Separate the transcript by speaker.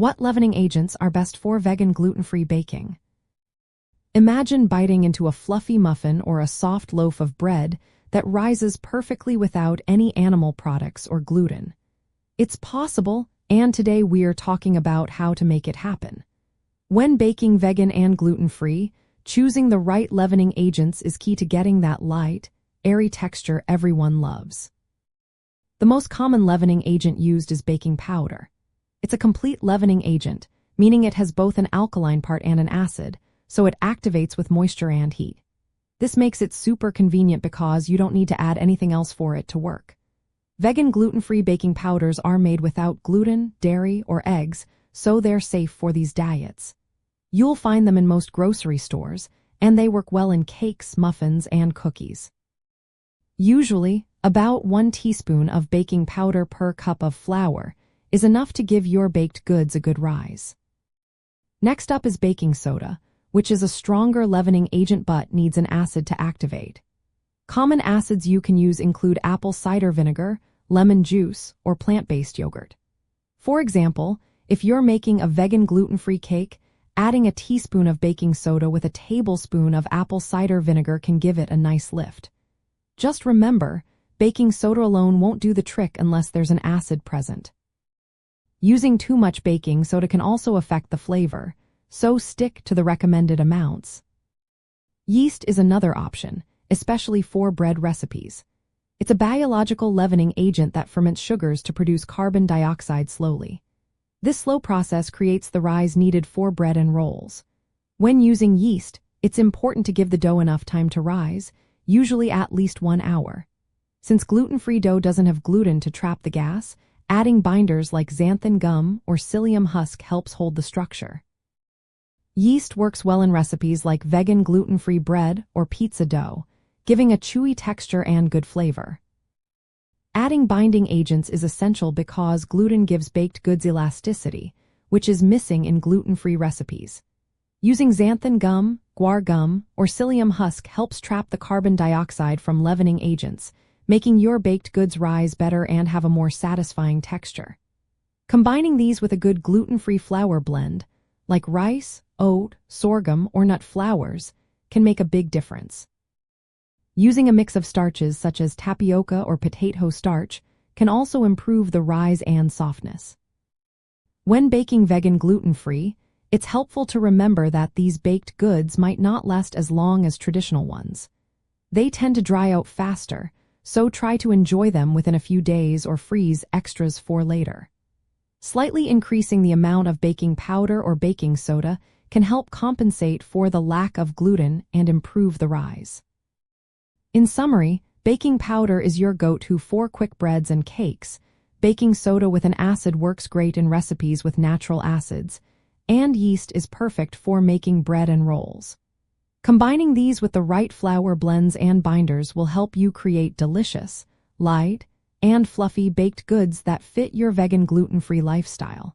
Speaker 1: What leavening agents are best for vegan gluten-free baking? Imagine biting into a fluffy muffin or a soft loaf of bread that rises perfectly without any animal products or gluten. It's possible, and today we're talking about how to make it happen. When baking vegan and gluten-free, choosing the right leavening agents is key to getting that light, airy texture everyone loves. The most common leavening agent used is baking powder. It's a complete leavening agent, meaning it has both an alkaline part and an acid, so it activates with moisture and heat. This makes it super convenient because you don't need to add anything else for it to work. Vegan gluten-free baking powders are made without gluten, dairy, or eggs, so they're safe for these diets. You'll find them in most grocery stores, and they work well in cakes, muffins, and cookies. Usually, about 1 teaspoon of baking powder per cup of flour is enough to give your baked goods a good rise. Next up is baking soda, which is a stronger leavening agent but needs an acid to activate. Common acids you can use include apple cider vinegar, lemon juice, or plant-based yogurt. For example, if you're making a vegan gluten-free cake, adding a teaspoon of baking soda with a tablespoon of apple cider vinegar can give it a nice lift. Just remember, baking soda alone won't do the trick unless there's an acid present. Using too much baking soda can also affect the flavor, so stick to the recommended amounts. Yeast is another option, especially for bread recipes. It's a biological leavening agent that ferments sugars to produce carbon dioxide slowly. This slow process creates the rise needed for bread and rolls. When using yeast, it's important to give the dough enough time to rise, usually at least 1 hour. Since gluten-free dough doesn't have gluten to trap the gas, adding binders like xanthan gum or psyllium husk helps hold the structure. Yeast works well in recipes like vegan gluten-free bread or pizza dough, giving a chewy texture and good flavor. Adding binding agents is essential because gluten gives baked goods elasticity, which is missing in gluten-free recipes. Using xanthan gum, guar gum, or psyllium husk helps trap the carbon dioxide from leavening agents, making your baked goods rise better and have a more satisfying texture. Combining these with a good gluten-free flour blend, like rice, oat, sorghum, or nut flours, can make a big difference. Using a mix of starches such as tapioca or potato starch can also improve the rise and softness. When baking vegan gluten-free, it's helpful to remember that these baked goods might not last as long as traditional ones. They tend to dry out faster, so try to enjoy them within a few days or freeze extras for later. Slightly increasing the amount of baking powder or baking soda can help compensate for the lack of gluten and improve the rise. In summary, baking powder is your go-to for quick breads and cakes. Baking soda with an acid works great in recipes with natural acids, and yeast is perfect for making bread and rolls. Combining these with the right flour blends and binders will help you create delicious, light, and fluffy baked goods that fit your vegan gluten-free lifestyle.